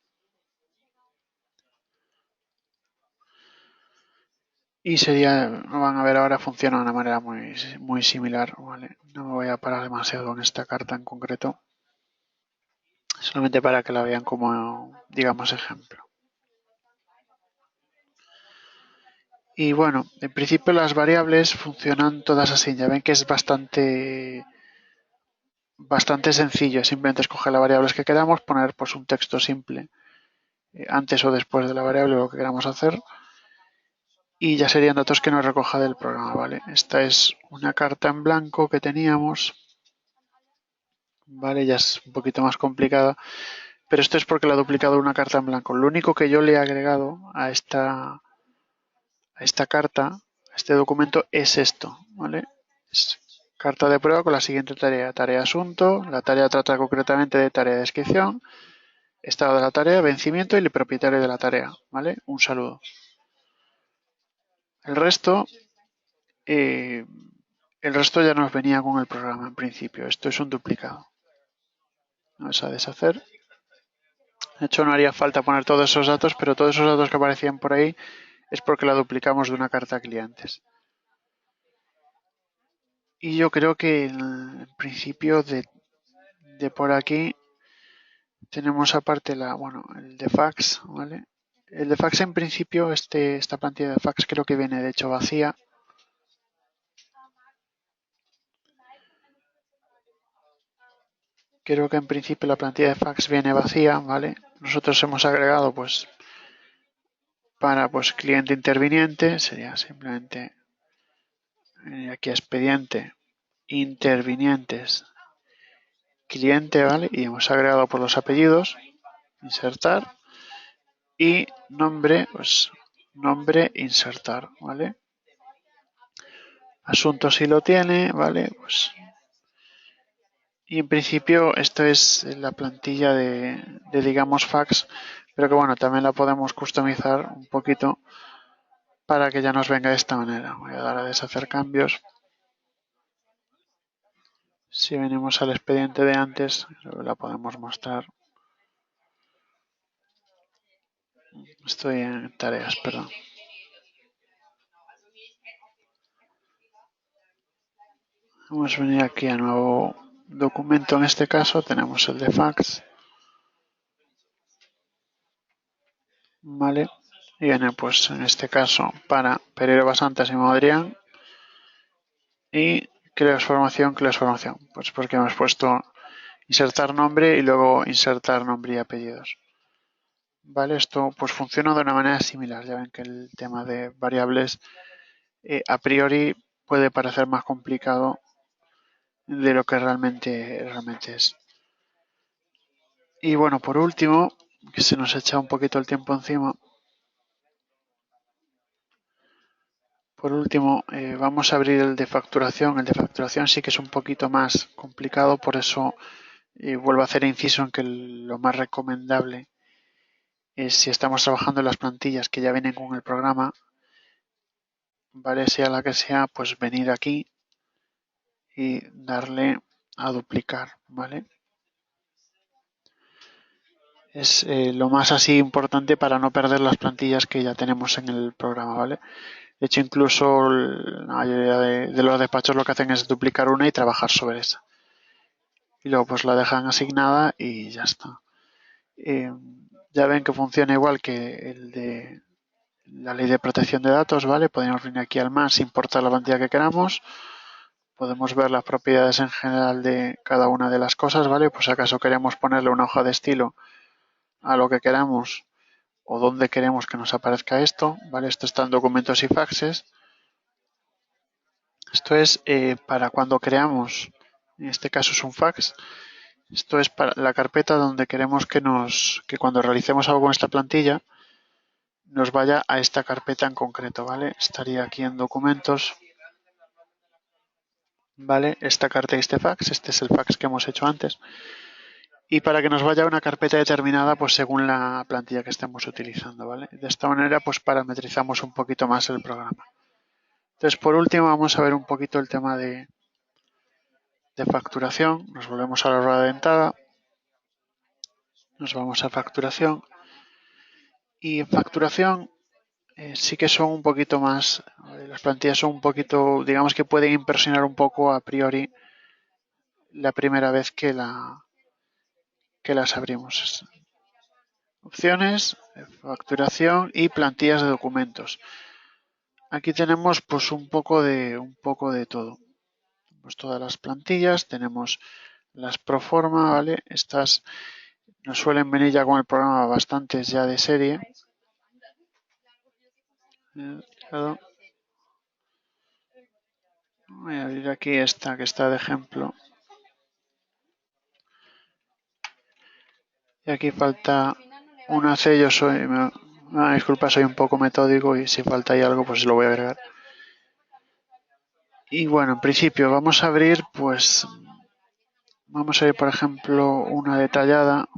Y sería, lo van a ver ahora, funciona de una manera muy similar, ¿vale? No me voy a parar demasiado en esta carta en concreto, solamente para que la vean como, digamos, ejemplo. Y bueno, en principio las variables funcionan todas así. Ya ven que es bastante sencillo. Simplemente escoger las variables que queramos, poner pues un texto simple antes o después de la variable lo que queramos hacer y ya serían datos que nos recoja del programa, ¿vale? Esta es una carta en blanco que teníamos, ¿vale? Ya es un poquito más complicada, pero esto es porque la ha duplicado una carta en blanco. Lo único que yo le he agregado a esta carta, a este documento, es esto, ¿vale? Es carta de prueba con la siguiente tarea. Tarea asunto, la tarea trata concretamente de tarea de descripción, estado de la tarea, vencimiento y el propietario de la tarea, ¿vale? Un saludo. El resto, eh, el resto ya nos venía con el programa en principio. Esto es un duplicado. Vamos a deshacer. De hecho, no haría falta poner todos esos datos, pero todos esos datos que aparecían por ahí es porque la duplicamos de una carta a clientes. Y yo creo que en principio de por aquí tenemos aparte el de fax, ¿vale? El de fax en principio, esta plantilla de fax creo que viene de hecho vacía. Creo que en principio la plantilla de fax viene vacía, ¿vale? Nosotros hemos agregado pues para pues cliente interviniente, sería simplemente aquí expediente intervinientes cliente, ¿vale? Y hemos agregado por los apellidos, insertar, y nombre, pues nombre, insertar, ¿vale? Asunto si lo tiene, ¿vale? Pues, y en principio esto es la plantilla de digamos fax, pero que bueno, también la podemos customizar un poquito para que ya nos venga de esta manera. Voy a dar a deshacer cambios. Si venimos al expediente de antes, la podemos mostrar. Estoy en tareas, perdón. Vamos a venir aquí a nuevo documento. En este caso tenemos el de fax. Vale. Y viene pues en este caso para Pereiro Basantas y Madrián. Y creo formación. Pues porque hemos puesto insertar nombre y luego insertar nombre y apellidos. Vale, esto pues funciona de una manera similar. Ya ven que el tema de variables a priori puede parecer más complicado de lo que realmente es. Y bueno, por último, que se nos echa un poquito el tiempo encima. Por último, vamos a abrir el de facturación. El de facturación sí que es un poquito más complicado, por eso vuelvo a hacer inciso en que lo más recomendable es, si estamos trabajando en las plantillas que ya vienen con el programa, vale, sea la que sea, pues venir aquí y darle a duplicar, ¿vale? Es lo más así importante para no perder las plantillas que ya tenemos en el programa, ¿vale? De hecho, incluso la mayoría de los despachos lo que hacen es duplicar una y trabajar sobre esa. Y luego pues la dejan asignada y ya está. Ya ven que funciona igual que el de la ley de protección de datos, ¿vale? Podemos venir aquí al más, importar la plantilla que queramos. Podemos ver las propiedades en general de cada una de las cosas, ¿vale? Pues si acaso queremos ponerle una hoja de estilo a lo que queramos o dónde queremos que nos aparezca esto, ¿vale? Esto está en documentos y faxes. Esto es para cuando creamos, en este caso es un fax, esto es para la carpeta donde queremos que cuando realicemos algo en esta plantilla nos vaya a esta carpeta en concreto, ¿vale? Estaría aquí en documentos, ¿vale? Esta carta y este fax, este es el fax que hemos hecho antes. Y para que nos vaya a una carpeta determinada, pues según la plantilla que estemos utilizando, ¿vale? De esta manera, pues parametrizamos un poquito más el programa. Entonces, por último, vamos a ver un poquito el tema de facturación. Nos volvemos a la rueda dentada. Nos vamos a facturación. Y en facturación sí que son un poquito más, las plantillas son un poquito, digamos que pueden impresionar un poco a priori la primera vez que las abrimos. Opciones, facturación y plantillas de documentos. Aquí tenemos pues un poco de todo. Tenemos todas las plantillas, tenemos las pro forma, ¿vale? Estas nos suelen venir ya con el programa bastantes ya de serie. Voy a abrir aquí esta que está de ejemplo. Y aquí falta una C, yo soy, disculpa, soy un poco metódico y si falta ahí algo pues lo voy a agregar. Y bueno, en principio vamos a abrir pues, vamos a ir por ejemplo una detallada.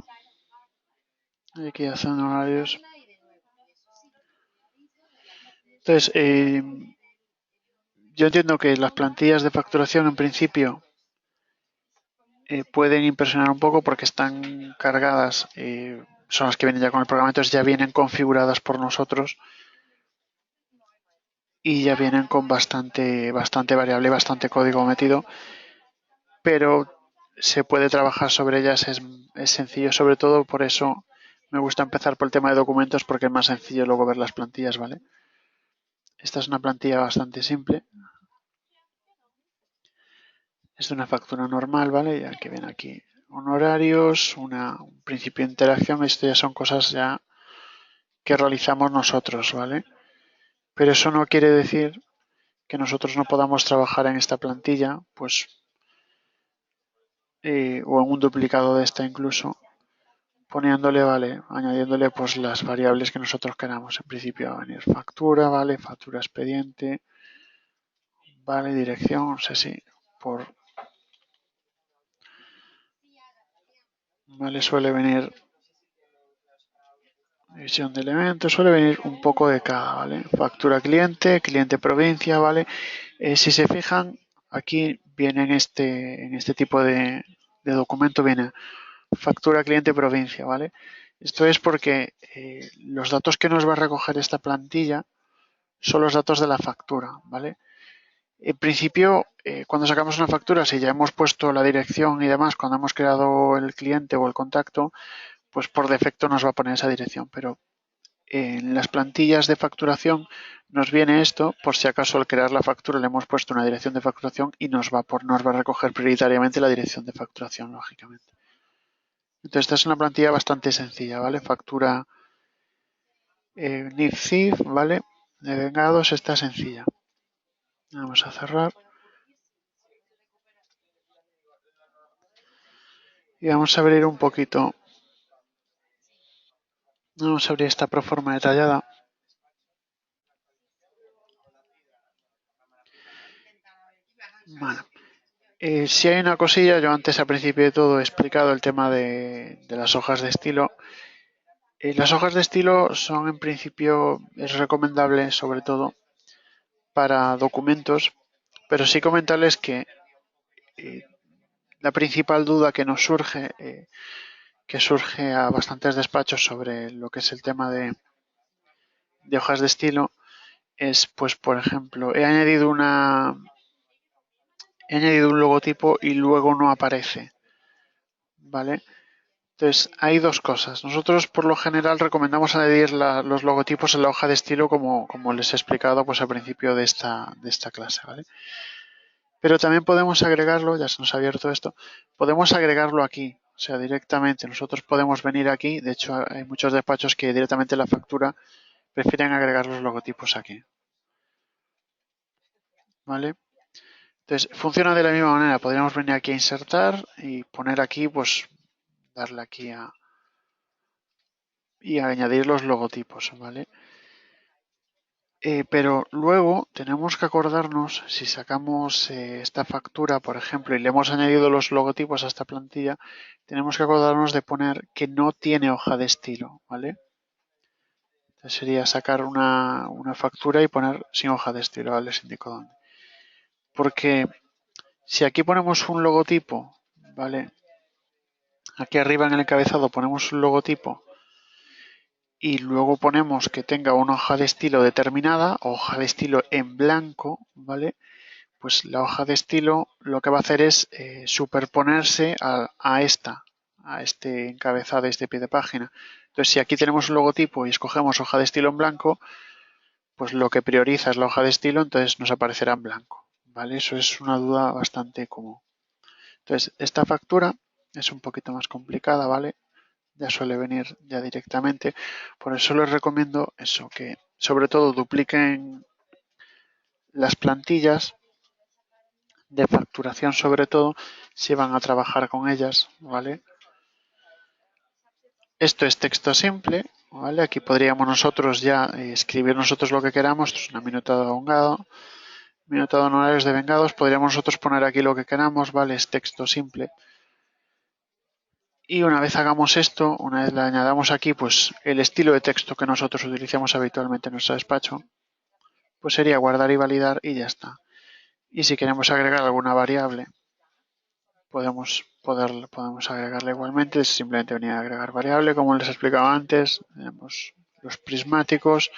Aquí hacen horarios. Entonces, yo entiendo que las plantillas de facturación en principio pueden impresionar un poco porque están cargadas, son las que vienen ya con el programa, entonces ya vienen configuradas por nosotros y ya vienen con bastante variable, bastante código metido, pero se puede trabajar sobre ellas, es sencillo, sobre todo por eso me gusta empezar por el tema de documentos porque es más sencillo luego ver las plantillas, ¿vale? Esta es una plantilla bastante simple. Es de una factura normal, ¿vale? Ya que viene aquí honorarios, un principio de interacción, esto ya son cosas ya que realizamos nosotros, ¿vale? Pero eso no quiere decir que nosotros no podamos trabajar en esta plantilla, pues o en un duplicado de esta incluso, poniéndole, vale, añadiéndole pues las variables que nosotros queramos. En principio va a venir factura, vale, factura expediente, vale, dirección, no sé si por, vale, suele venir división de elementos, suele venir un poco de cada, ¿vale? Factura cliente, cliente provincia, ¿vale? Si se fijan, aquí viene en este tipo de documento, viene factura cliente provincia, ¿vale? Esto es porque los datos que nos va a recoger esta plantilla son los datos de la factura, ¿vale? En principio, cuando sacamos una factura, si ya hemos puesto la dirección y demás, cuando hemos creado el cliente o el contacto, pues por defecto nos va a poner esa dirección, pero en las plantillas de facturación nos viene esto por si acaso al crear la factura le hemos puesto una dirección de facturación y nos va a recoger prioritariamente la dirección de facturación, lógicamente. Entonces esta es una plantilla bastante sencilla, ¿vale? Factura NIF-CIF, ¿vale? De vengados está sencilla. Vamos a cerrar. Y vamos a abrir un poquito. Vamos a abrir esta proforma detallada. Bueno, si hay una cosilla, yo antes al principio de todo he explicado el tema de las hojas de estilo. Las hojas de estilo son en principio, es recomendable sobre todo para documentos, pero sí comentarles que eh, la principal duda que nos surge, que surge a bastantes despachos sobre lo que es el tema de hojas de estilo, es pues por ejemplo, he añadido un logotipo y luego no aparece, ¿vale? Entonces, hay dos cosas. Nosotros, por lo general, recomendamos añadir los logotipos en la hoja de estilo, como les he explicado pues, al principio de esta clase, ¿vale? Pero también podemos agregarlo, ya se nos ha abierto esto, podemos agregarlo aquí, o sea, directamente. Nosotros podemos venir aquí, de hecho, hay muchos despachos que directamente en la factura prefieren agregar los logotipos aquí, ¿vale? Entonces, funciona de la misma manera. Podríamos venir aquí a insertar y poner aquí, pues, darle aquí y añadir los logotipos, ¿vale? Pero luego tenemos que acordarnos, si sacamos esta factura, por ejemplo, y le hemos añadido los logotipos a esta plantilla, tenemos que acordarnos de poner que no tiene hoja de estilo, ¿vale? Entonces sería sacar una factura y poner sin hoja de estilo, ¿vale? Les indico dónde. Porque si aquí ponemos un logotipo, ¿vale? Aquí arriba en el encabezado ponemos un logotipo y luego ponemos que tenga una hoja de estilo determinada, hoja de estilo en blanco, ¿vale? Pues la hoja de estilo lo que va a hacer es superponerse a este encabezado, a este pie de página. Entonces, si aquí tenemos un logotipo y escogemos hoja de estilo en blanco, pues lo que prioriza es la hoja de estilo, entonces nos aparecerá en blanco. ¿Vale? Eso es una duda bastante común. Entonces, esta factura es un poquito más complicada, ¿vale? Ya suele venir ya directamente. Por eso les recomiendo eso, que sobre todo dupliquen las plantillas de facturación, sobre todo si van a trabajar con ellas, ¿vale? Esto es texto simple, ¿vale? Aquí podríamos nosotros ya escribir nosotros lo que queramos. Esto es una minuta de abogado, minuta de honorarios de vengados. Podríamos nosotros poner aquí lo que queramos, ¿vale? Es texto simple. Y una vez hagamos esto, una vez le añadamos aquí pues el estilo de texto que nosotros utilizamos habitualmente en nuestro despacho, pues sería guardar y validar y ya está. Y si queremos agregar alguna variable, podemos agregarla igualmente. Es simplemente venir a agregar variable, como les explicaba antes. Tenemos los prismáticos,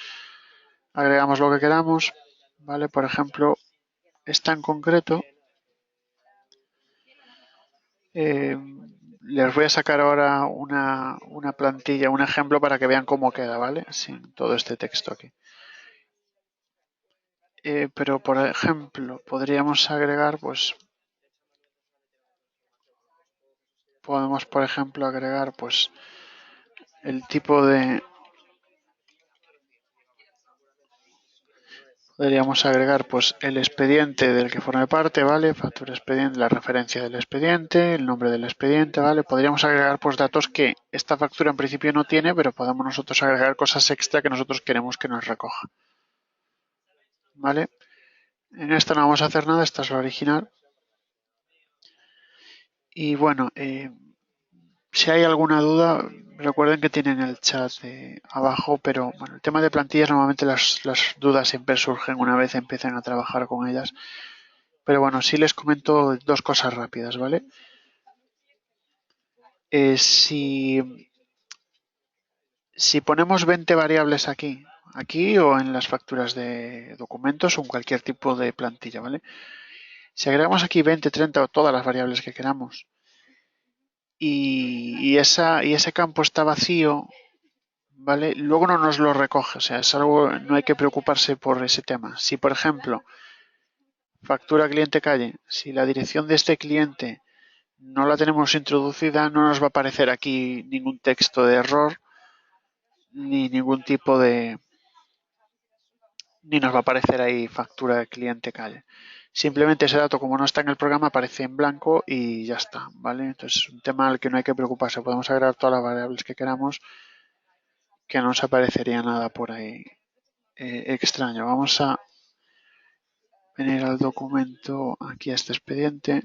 agregamos lo que queramos, ¿vale? Por ejemplo, esta en concreto, eh, les voy a sacar ahora una plantilla, un ejemplo para que vean cómo queda, ¿vale? Sin todo este texto aquí. Pero, por ejemplo, podríamos agregar, pues, podemos, por ejemplo, agregar, pues, el tipo de, Podríamos agregar pues el expediente del que forme parte, ¿vale? Factura expediente, la referencia del expediente, el nombre del expediente, ¿vale? Podríamos agregar pues datos que esta factura en principio no tiene, pero podemos nosotros agregar cosas extra que nosotros queremos que nos recoja, ¿vale? En esta no vamos a hacer nada, esta es la original. Y bueno, si hay alguna duda, recuerden que tienen el chat abajo, pero bueno, el tema de plantillas normalmente las dudas siempre surgen una vez empiecen a trabajar con ellas. Pero bueno, sí les comento dos cosas rápidas, ¿vale? Si ponemos 20 variables aquí o en las facturas de documentos o en cualquier tipo de plantilla, ¿vale? Si agregamos aquí 20, 30 o todas las variables que queramos y ese campo está vacío, ¿vale? Luego no nos lo recoge, o sea, es algo, no hay que preocuparse por ese tema. Si, por ejemplo, factura cliente calle, si la dirección de este cliente no la tenemos introducida, no nos va a aparecer aquí ningún texto de error ni ningún tipo de, ni nos va a aparecer ahí factura de cliente calle. Simplemente ese dato, como no está en el programa, aparece en blanco y ya está, ¿vale? Entonces es un tema al que no hay que preocuparse. Podemos agregar todas las variables que queramos, que no nos aparecería nada por ahí extraño. Vamos a venir al documento, aquí a este expediente.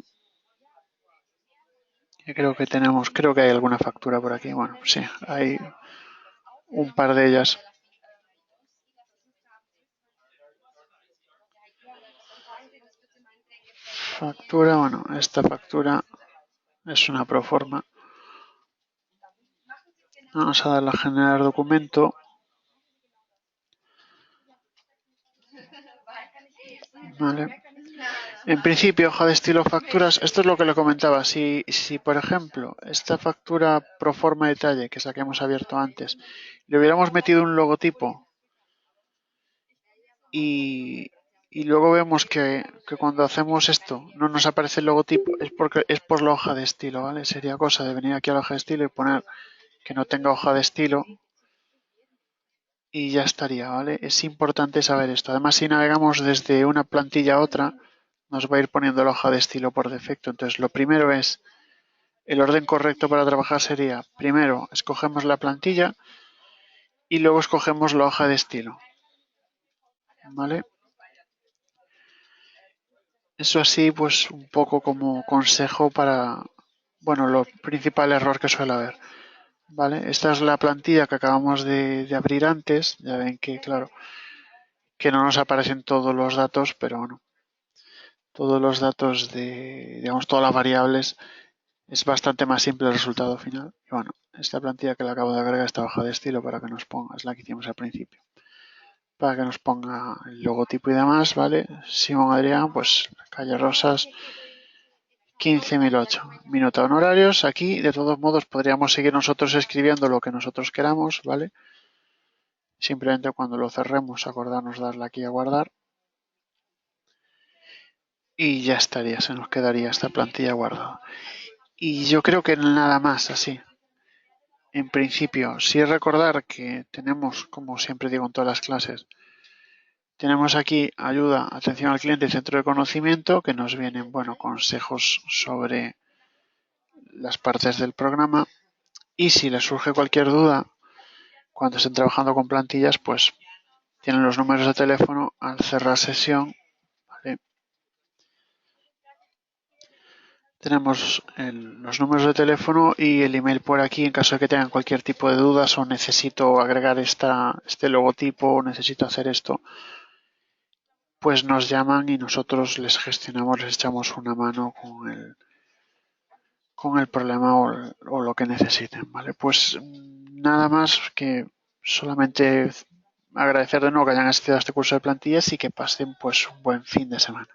Que creo que hay alguna factura por aquí. Bueno, sí, hay un par de ellas. Factura, bueno, esta factura es una proforma. Vamos a darle a generar documento. Vale. En principio, hoja de estilo facturas, esto es lo que le comentaba. Si por ejemplo, esta factura pro forma detalle, que es la que hemos abierto antes, le hubiéramos metido un logotipo y luego vemos que cuando hacemos esto no nos aparece el logotipo, es por la hoja de estilo, ¿vale? Sería cosa de venir aquí a la hoja de estilo y poner que no tenga hoja de estilo y ya estaría, ¿vale? Es importante saber esto. Además, si navegamos desde una plantilla a otra, nos va a ir poniendo la hoja de estilo por defecto. Entonces, lo primero es, el orden correcto para trabajar sería, primero escogemos la plantilla y luego escogemos la hoja de estilo, ¿vale? Eso así, pues un poco como consejo para, bueno, lo principal error que suele haber, ¿vale? Esta es la plantilla que acabamos de abrir antes. Ya ven que, claro, que no nos aparecen todos los datos, pero bueno, todos los datos de, digamos, todas las variables, es bastante más simple el resultado final. Y bueno, esta plantilla que le acabo de agregar, esta hoja de estilo para que nos ponga, es la que hicimos al principio, para que nos ponga el logotipo y demás, ¿vale? Simón Adrián, pues calle Rosas, 15.008. Minuto honorarios. Aquí, de todos modos, podríamos seguir nosotros escribiendo lo que nosotros queramos, ¿vale? Simplemente cuando lo cerremos, acordarnos darle aquí a guardar. Y ya estaría, se nos quedaría esta plantilla guardada. Y yo creo que nada más así. En principio, sí recordar que tenemos, como siempre digo en todas las clases, tenemos aquí ayuda, atención al cliente y centro de conocimiento, que nos vienen, bueno, consejos sobre las partes del programa. Y si les surge cualquier duda, cuando estén trabajando con plantillas, pues tienen los números de teléfono al cerrar sesión, ¿vale? Tenemos los números de teléfono y el email por aquí en caso de que tengan cualquier tipo de dudas o necesito agregar este logotipo o necesito hacer esto, pues nos llaman y nosotros les gestionamos, les echamos una mano con el problema o lo que necesiten, ¿vale? Pues nada más que solamente agradecer de nuevo que hayan asistido a este curso de plantillas y que pasen pues un buen fin de semana.